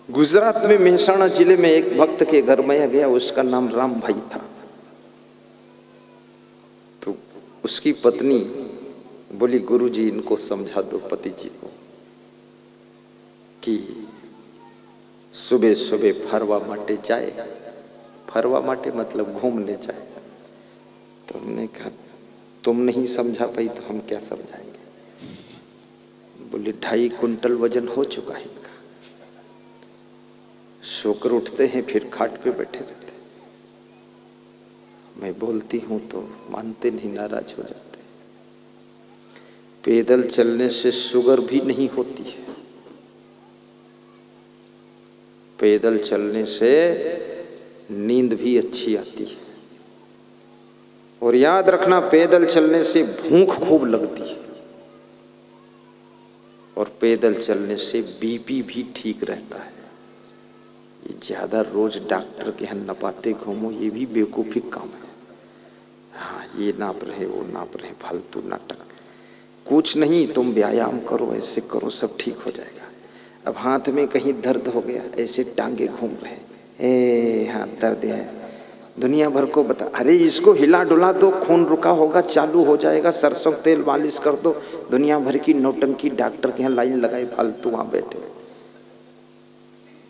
गुजरात में मेहसाणा जिले में एक भक्त के घर में गया, उसका नाम राम भाई था। तो उसकी पत्नी बोली, गुरुजी इनको समझा दो पति जी को कि सुबह सुबह फरवा माटे जाए। फरवा माटे मतलब घूमने जाए। तो हमने कहा तुम नहीं समझा पाई तो हम क्या समझाएंगे। बोले 2.5 कुंटल वजन हो चुका है इनका। सोकर उठते हैं फिर खाट पे बैठे रहते। मैं बोलती हूं तो मानते नहीं, नाराज हो जाते। पैदल चलने से शुगर भी नहीं होती है, पैदल चलने से नींद भी अच्छी आती है। और याद रखना, पैदल चलने से भूख खूब लगती है और पैदल चलने से बीपी भी ठीक रहता है। ये ज्यादा रोज डॉक्टर के यहाँ नपाते घूमो, ये भी बेवकूफी काम है। हाँ, ये नाप रहे वो नाप रहे, फालतू नाटक। कुछ नहीं, तुम व्यायाम करो, ऐसे करो, सब ठीक हो जाएगा। अब हाथ में कहीं दर्द हो गया, ऐसे टांगे घूम रहे, ए हाथ दर्द है, दुनिया भर को बता, अरे इसको हिला डुला दो, खून रुका होगा, चालू हो जाएगा, सरसों तेल मालिश कर दो। दुनिया भर की नौटंकी, डॉक्टर के यहाँ लाइन लगाई, फालतू वहां बैठे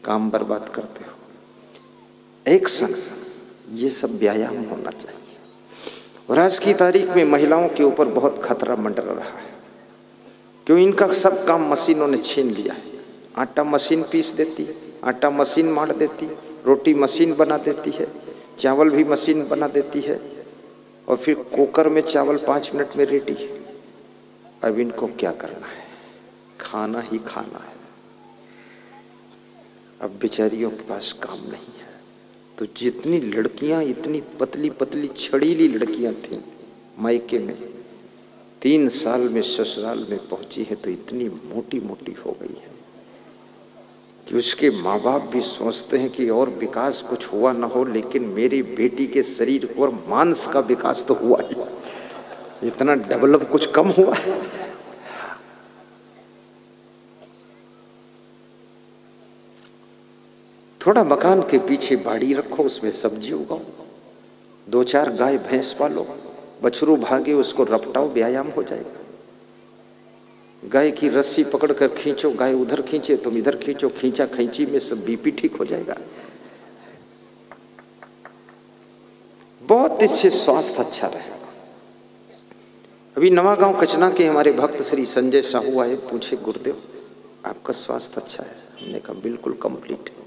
काम बर्बाद करते हो। एक संग ये सब व्यायाम होना चाहिए। और आज की तारीख में महिलाओं के ऊपर बहुत खतरा मंडरा रहा है, क्यों? इनका सब काम मशीनों ने छीन लिया है। आटा मशीन पीस देती, आटा मशीन मार देती, रोटी मशीन बना देती है, चावल भी मशीन बना देती है, और फिर कुकर में चावल 5 मिनट में रेडी। अब इनको क्या करना है? खाना ही खाना है। अब बेचारियों के पास काम नहीं है। तो जितनी लड़कियां, इतनी पतली पतली छड़ीली लड़कियां थीं मायके में, 3 साल में ससुराल में पहुंची है तो इतनी मोटी मोटी हो गई है कि उसके माँ बाप भी सोचते हैं कि और विकास कुछ हुआ ना हो, लेकिन मेरी बेटी के शरीर और मांस का विकास तो हुआ ही, इतना डेवलप कुछ कम हुआ है। थोड़ा मकान के पीछे बाड़ी रखो, उसमें सब्जी उगाओ, 2-4 गाय भैंस पालो, बछरू भागे उसको रपटाओ, व्यायाम हो जाएगा। गाय की रस्सी पकड़कर खींचो, गाय उधर खींचे तुम इधर खींचो, खींचा खींची में सब बीपी ठीक हो जाएगा। बहुत इससे स्वास्थ्य अच्छा रहेगा। अभी नवागांव कचना के हमारे भक्त श्री संजय साहू आए, पूछे गुरुदेव आपका स्वास्थ्य अच्छा है? हमने कहा बिल्कुल कंप्लीट है।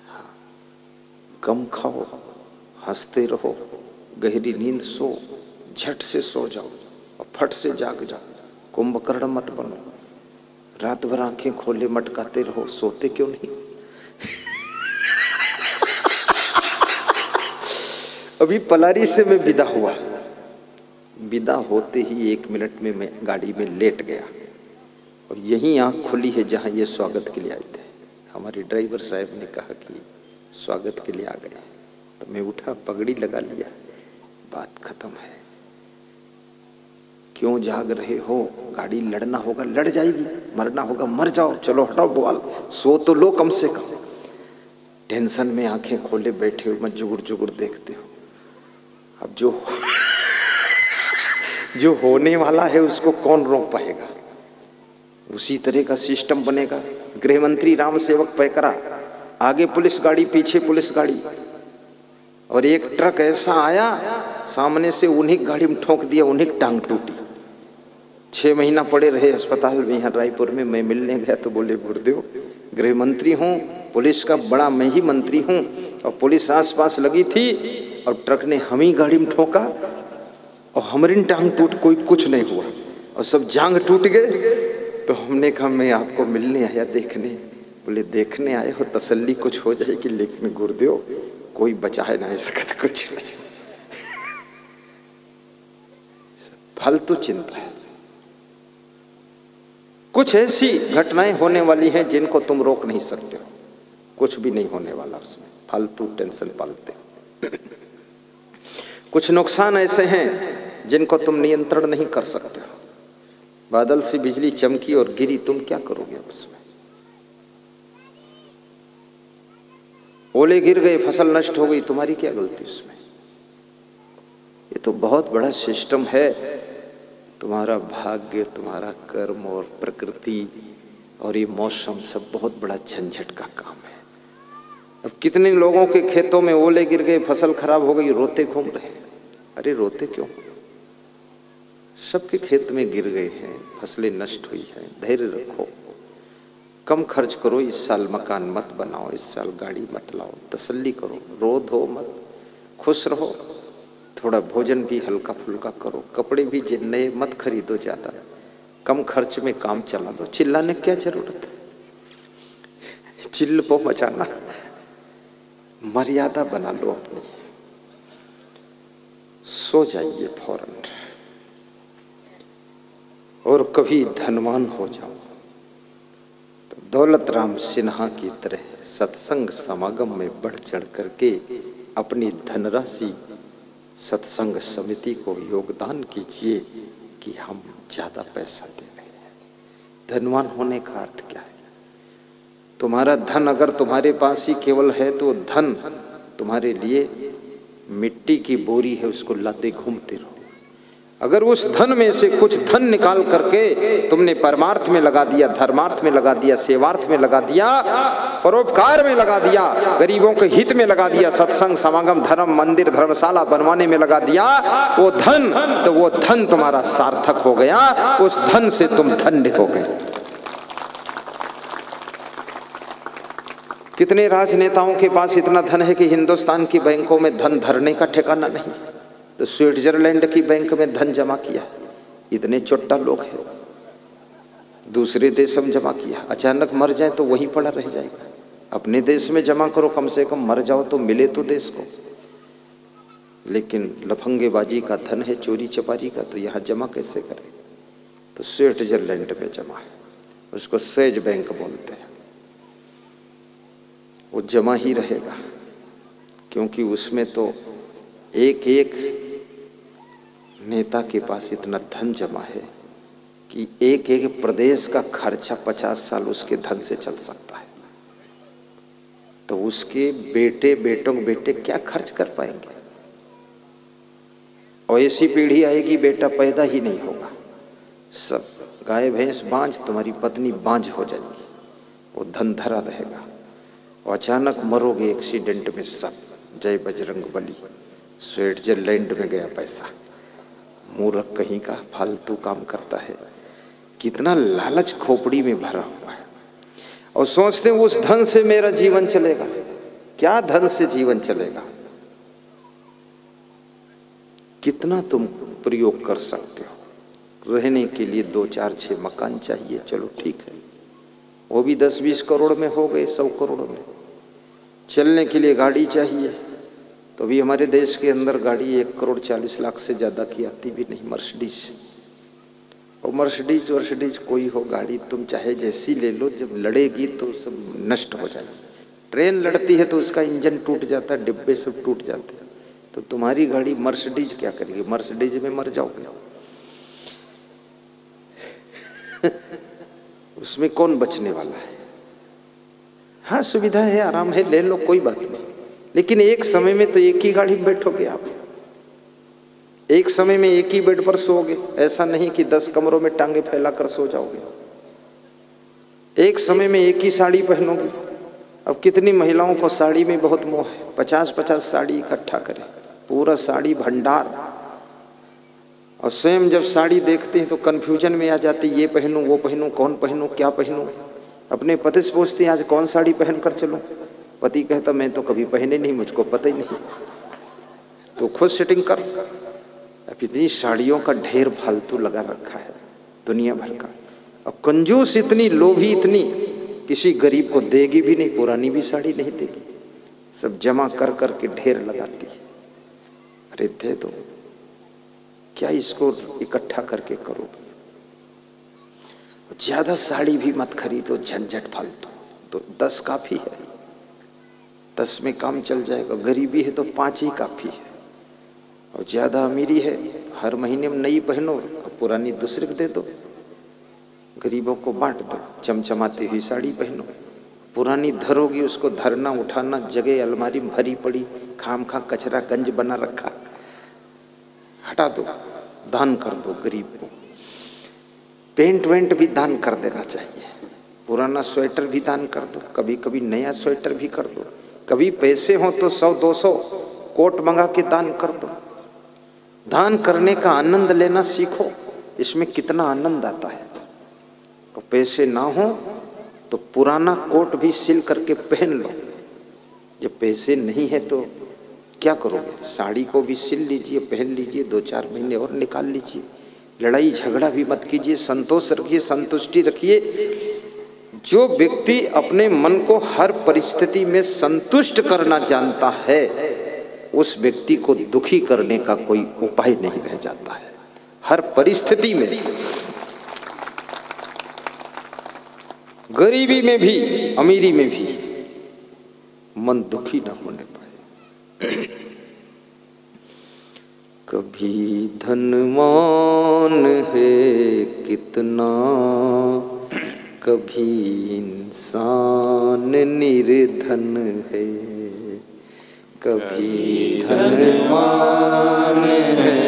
हाँ, कम खाओ, हंसते रहो, गहरी नींद सो, झट से सो जाओ और फट से जाग जाओ, कुंभकर्ण मत बनो, रात भर आंखें खोले मटकाते रहो, सोते क्यों नहीं? अभी पलारी से मैं विदा हुआ, विदा होते ही 1 मिनट में मैं गाड़ी में लेट गया और यही आंख खुली है जहां ये स्वागत के लिए आए थे। हमारे ड्राइवर साहब ने कहा कि स्वागत के लिए आ गए, तो मैं उठा, पगड़ी लगा लिया, बात खत्म है। क्यों जाग रहे हो? गाड़ी लड़ना होगा लड़ जाएगी, मरना होगा मर जाओ, चलो हटाओ बवाल, सो तो लो कम से कम। टेंशन में आंखें खोले बैठे हो, मत जुगुड़ जुगुड़ देखते हो। अब जो होने वाला है उसको कौन रोक पाएगा? उसी तरह का सिस्टम बनेगा। गृह मंत्री राम सेवक पैकरा, आगे पुलिस गाड़ी, पीछे पुलिस गाड़ी, और एक ट्रक ऐसा आया सामने से, उन्हीं गाड़ी में ठोक दिया, उन्हीं टांग टूटी। 6 महीना पड़े रहे अस्पताल में। यहाँ रायपुर में मैं मिलने गया तो बोले गुरुदेव गृह मंत्री हूँ, पुलिस का बड़ा मैं ही मंत्री हूँ, और पुलिस आसपास लगी थी और ट्रक ने हम ही गाड़ी में ठोका और हमारी टांग टूट, कोई कुछ नहीं हुआ और सब जांग टूट गए। तो हमने कहा मैं आपको मिलने आया, देखने। बोले देखने आए हो, तसल्ली कुछ हो जाएगी, लेकिन गुरुदेव कोई बचा है ना सकत, कुछ नहीं। फालतू चिंता है। कुछ ऐसी घटनाएं होने वाली हैं जिनको तुम रोक नहीं सकते हो, कुछ भी नहीं होने वाला उसमें, फालतू टेंशन पालते हो। कुछ नुकसान ऐसे हैं जिनको तुम नियंत्रण नहीं कर सकते हो। बादल से बिजली चमकी और गिरी, तुम क्या करोगे उसमें? ओले गिर गए, फसल नष्ट हो गई, तुम्हारी क्या गलती उसमें? ये तो बहुत बड़ा सिस्टम है। तुम्हारा भाग्य, तुम्हारा कर्म और प्रकृति और ये मौसम सब बहुत बड़ा झंझट का काम है। अब कितने लोगों के खेतों में ओले गिर गए, फसल खराब हो गई, रोते घूम रहे। अरे रोते क्यों? सबके खेत में गिर गए हैं, फसलें नष्ट हुई हैं। धैर्य रखो, कम खर्च करो, इस साल मकान मत बनाओ, इस साल गाड़ी मत लाओ, तसल्ली करो, रो धो मत, खुश रहो। थोड़ा भोजन भी हल्का फुल्का करो, कपड़े भी नए मत खरीदो, ज्यादा कम खर्च में काम चला दो। चिल्लाने क्या जरूरत है? चिल्ल को मचाना, मर्यादा बना लो अपनी, सो जाइए फौरन और कभी धनवान हो जाओ तो दौलत राम सिन्हा की तरह सत्संग समागम में बढ़ चढ़ करके अपनी धनराशि सत्संग समिति को योगदान कीजिए कि हम ज्यादा पैसा दे रहे हैं। धनवान होने का अर्थ क्या है? तुम्हारा धन अगर तुम्हारे पास ही केवल है तो धन तुम्हारे लिए मिट्टी की बोरी है, उसको लाते घूमते रहो। अगर उस धन में से कुछ धन निकाल करके तुमने परमार्थ में लगा दिया, धर्मार्थ में लगा दिया, सेवार्थ में लगा दिया, परोपकार में लगा दिया, गरीबों के हित में लगा दिया, सत्संग समागम धर्म मंदिर धर्मशाला बनवाने में लगा दिया वो धन, तो वो धन तुम्हारा सार्थक हो गया, उस धन से तुम धन्य हो गए। कितने राजनेताओं के पास इतना धन है कि हिंदुस्तान की बैंकों में धन धरने का ठिकाना नहीं, तो स्विट्जरलैंड की बैंक में धन जमा किया। इतने चोट्टा लोग हैं, दूसरे देश में जमा किया, अचानक मर जाए तो वहीं पड़ा रह जाएगा। अपने देश में जमा करो, कम से कम मर जाओ तो मिले तो देश को। लेकिन लफंगेबाजी का धन है, चोरी चपारी का, तो यहाँ जमा कैसे करें? तो स्विट्जरलैंड में जमा है, उसको स्वेज बैंक बोलते हैं। वो जमा ही रहेगा क्योंकि उसमें तो एक एक नेता के पास इतना धन जमा है कि एक एक प्रदेश का खर्चा 50 साल उसके धन से चल सकता है। तो उसके बेटे बेटों के बेटे क्या खर्च कर पाएंगे? और ऐसी पीढ़ी आएगी बेटा पैदा ही नहीं होगा, सब गाय भैंस बांझ, तुम्हारी पत्नी बांझ हो जाएगी, वो धन धरा रहेगा। और अचानक मरोगे एक्सीडेंट में सब, जय बजरंग बली, स्विट्जरलैंड में गया पैसा। मूर्ख कहीं का फालतू काम करता है। कितना लालच खोपड़ी में भरा हुआ है और सोचते हैं उस धन से मेरा जीवन चलेगा। क्या धन से जीवन चलेगा? कितना तुम प्रयोग कर सकते हो? रहने के लिए 2 4 6 मकान चाहिए, चलो ठीक है, वो भी 10-20 करोड़ में हो गए, 100 करोड़ में। चलने के लिए गाड़ी चाहिए, तो भी हमारे देश के अंदर गाड़ी 1 करोड़ 40 लाख से ज़्यादा की आती भी नहीं, मर्सिडीज। और मर्सिडीज कोई हो गाड़ी, तुम चाहे जैसी ले लो, जब लड़ेगी तो सब नष्ट हो जाएगी। ट्रेन लड़ती है तो उसका इंजन टूट जाता है, डिब्बे सब टूट जाते हैं। तो तुम्हारी गाड़ी मर्सिडीज क्या करेगी? मर्सिडीज में मर जाओगे। उसमें कौन बचने वाला है? हाँ सुविधा है, आराम है, ले लो, कोई बात नहीं। लेकिन एक समय में तो एक ही गाड़ी में बैठोगे आप, एक समय में एक ही बेड पर सोओगे। ऐसा नहीं कि 10 कमरों में टांगे फैलाकर सो जाओगे। एक समय में एक ही साड़ी पहनोगे। अब कितनी महिलाओं को साड़ी में बहुत मोह है, 50-50 साड़ी इकट्ठा करें, पूरा साड़ी भंडार। और स्वयं जब साड़ी देखते हैं तो कंफ्यूजन में आ जाती, ये पहनूं वो पहनूं, कौन पहनूं क्या पहनूं। अपने पति से पूछती हैं आज कौन साड़ी पहन कर चलूं? पति कहता मैं तो कभी पहने नहीं, मुझको पता ही नहीं। तो खुद सेटिंग कर। अब इतनी साड़ियों का ढेर फालतू लगा रखा है दुनिया भर का। अब कंजूस इतनी, लोभी इतनी, किसी गरीब को देगी भी नहीं, पुरानी भी साड़ी नहीं देगी, सब जमा कर कर के ढेर लगाती है। अरे दे दो, क्या इसको इकट्ठा करके करो? ज्यादा साड़ी भी मत खरीदो, झंझट फालतू। तो 10 काफी है, 10 में काम चल जाएगा। गरीबी है तो 5 ही काफी है। और ज्यादा अमीरी है, हर महीने में नई पहनो, पुरानी दूसरे को दे दो, गरीबों को बांट दो, चमचमाती हुई साड़ी पहनो, पुरानी धरोगी, उसको धरना उठाना, जगह अलमारी में भरी पड़ी, खाम खा कचरा गंज बना रखा, हटा दो, दान कर दो गरीब को। पेंट वेंट भी दान कर देना चाहिए, पुराना स्वेटर भी दान कर दो, कभी कभी नया स्वेटर भी कर दो, कभी पैसे हो तो 100-200 कोट मंगा के दान कर दो। दान करने का आनंद लेना सीखो, इसमें कितना आनंद आता है। तो पैसे ना हो तो पुराना कोट भी सिल करके पहन लो। जब पैसे नहीं है तो क्या करोगे? साड़ी को भी सिल लीजिए, पहन लीजिए, 2-4 महीने और निकाल लीजिए। लड़ाई झगड़ा भी मत कीजिए, संतोष रखिए, संतुष्टि रखिए। जो व्यक्ति अपने मन को हर परिस्थिति में संतुष्ट करना जानता है, उस व्यक्ति को दुखी करने का कोई उपाय नहीं रह जाता है। हर परिस्थिति में, गरीबी में भी, अमीरी में भी मन दुखी न होने पाए। कभी धनवान है कितना, कभी इंसान निर्धन है। कभी धनवान है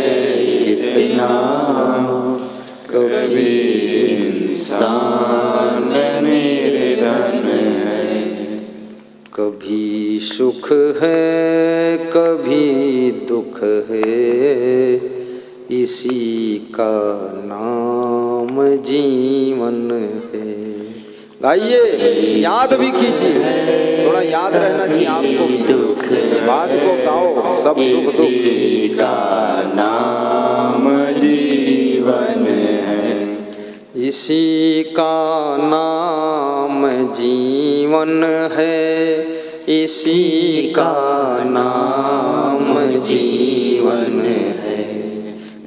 कितना, कभी इंसान निर्धन है। कभी सुख है कभी दुख है, इसी का नाम जीवन है। गाइए, याद भी कीजिए, थोड़ा याद रहना चाहिए आपको भी। बात को गाओ, सब सुख दुख का नाम जीवन है, इसी का नाम जीवन है, इसी का नाम जीवन है।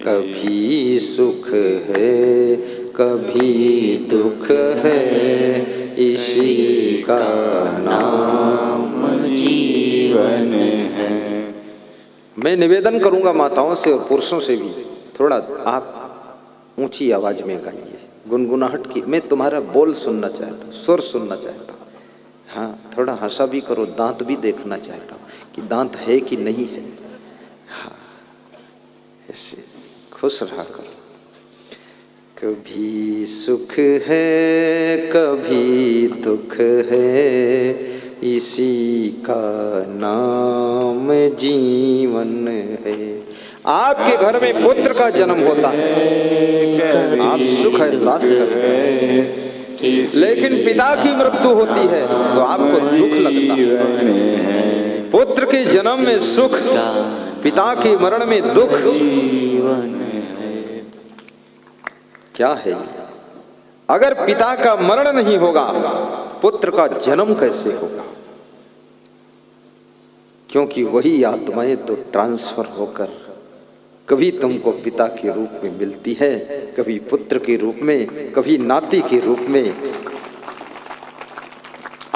कभी सुख है कभी दुख है, इसी का नाम जीवन है। मैं निवेदन करूंगा माताओं से और पुरुषों से भी, थोड़ा आप ऊंची आवाज में गाइए, गुनगुनाहट की। मैं तुम्हारा बोल सुनना चाहता हूँ, सुर सुनना चाहता हूँ। हाँ, थोड़ा हंसा भी करो, दांत भी देखना चाहता हूँ कि दांत है कि नहीं है। हाँ, ऐसे खुश रहा करो। कभी सुख है कभी दुख है, इसी का नाम जीवन है। आपके घर में पुत्र का जन्म होता है, आप सुख एहसास करते हैं, लेकिन पिता की मृत्यु होती है तो आपको दुख लगता है। पुत्र के जन्म में सुख, पिता के मरण में दुख। क्या है ये? अगर पिता का मरण नहीं होगा, पुत्र का जन्म कैसे होगा? क्योंकि वही आत्माएं तो ट्रांसफर होकर कभी तुमको पिता के रूप में मिलती है, कभी पुत्र के रूप में, कभी नाती के रूप में।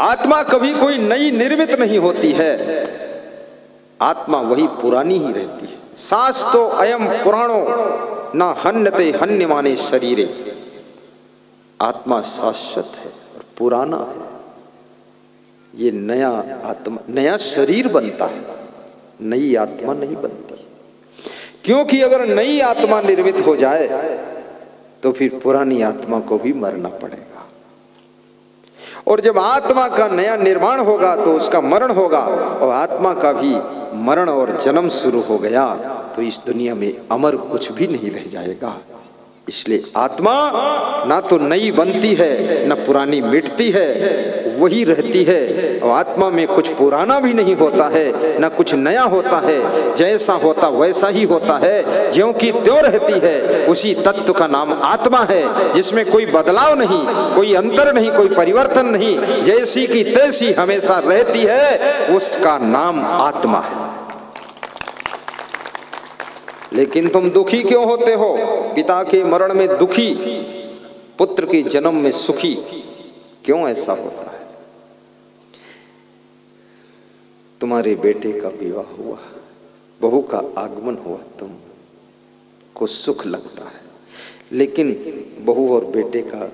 आत्मा कभी कोई नई निर्मित नहीं होती है, आत्मा वही पुरानी ही रहती है। शास्त्रो अयम पुराणो न हन्यते हन्यमाने शरीरे। आत्मा शाश्वत है और पुराना है। ये नया आत्मा, नया शरीर बनता है, नई आत्मा नहीं बनती। क्योंकि अगर नई आत्मा निर्मित हो जाए तो फिर पुरानी आत्मा को भी मरना पड़ेगा। और जब आत्मा का नया निर्माण होगा तो उसका मरण होगा, और आत्मा का भी मरण और जन्म शुरू हो गया तो इस दुनिया में अमर कुछ भी नहीं रह जाएगा। इसलिए आत्मा ना तो नई बनती है न पुरानी मिटती है, वही रहती है। और आत्मा में कुछ पुराना भी नहीं होता है न कुछ नया होता है, जैसा होता वैसा ही होता है, ज्यों की त्यों रहती है। उसी तत्व का नाम आत्मा है, जिसमें कोई बदलाव नहीं, कोई अंतर नहीं, कोई परिवर्तन नहीं, जैसी की तैसी हमेशा रहती है, उसका नाम आत्मा है। लेकिन तुम दुखी क्यों होते हो? पिता के मरण में दुखी, पुत्र के जन्म में सुखी, क्यों ऐसा होता है? तुम्हारे बेटे का विवाह हुआ, बहू का आगमन हुआ, तुमको सुख लगता है, लेकिन बहू और बेटे का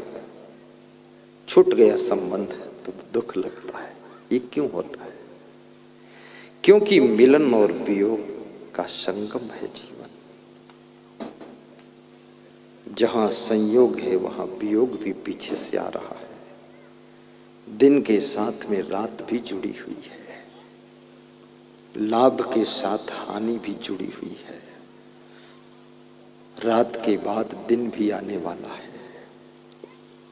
छूट गया संबंध तो दुख लगता है। ये क्यों होता है? क्योंकि मिलन और वियोग का संगम है जीवन। जहां संयोग है वहां वियोग भी पीछे से आ रहा है। दिन के साथ में रात भी जुड़ी हुई है, लाभ के साथ हानि भी जुड़ी हुई है। रात के बाद दिन भी आने वाला है।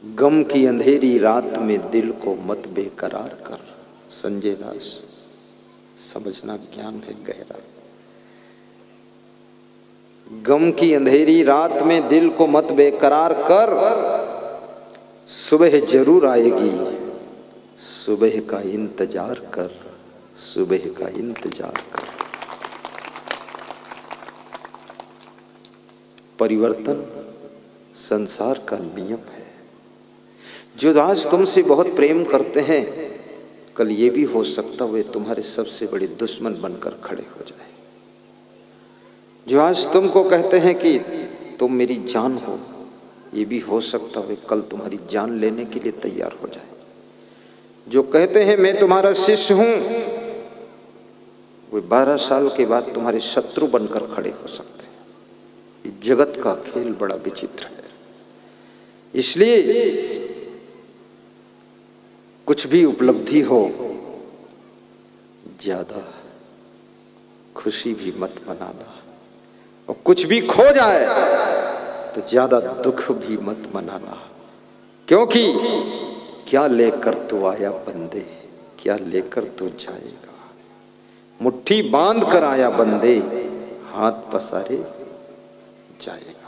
गम की अंधेरी रात में दिल को मत बेकरार कर। संजय दास, समझना ज्ञान है गहरा। गम की अंधेरी रात में दिल को मत बेकरार कर, सुबह जरूर आएगी, सुबह का इंतजार कर, सुबह का इंतजार कर। परिवर्तन संसार का नियम है। जो आज तुमसे बहुत प्रेम करते हैं, कल ये भी हो सकता वे तुम्हारे सबसे बड़े दुश्मन बनकर खड़े हो जाए। जो आज तुमको कहते हैं कि तुम मेरी जान हो, ये भी हो सकता वे कल तुम्हारी जान लेने के लिए तैयार हो जाए। जो कहते हैं मैं तुम्हारा शिष्य हूं, वे 12 साल के बाद तुम्हारे शत्रु बनकर खड़े हो सकते हैं। ये जगत का खेल बड़ा विचित्र है। इसलिए कुछ भी उपलब्धि हो, ज्यादा खुशी भी मत मनाना, और कुछ भी खो जाए तो ज्यादा दुख भी मत मनाना। क्योंकि क्या लेकर तू आया बंदे, क्या लेकर तू जाएगा। मुट्ठी बांध कर आया बंदे, हाथ पसारे जाएगा।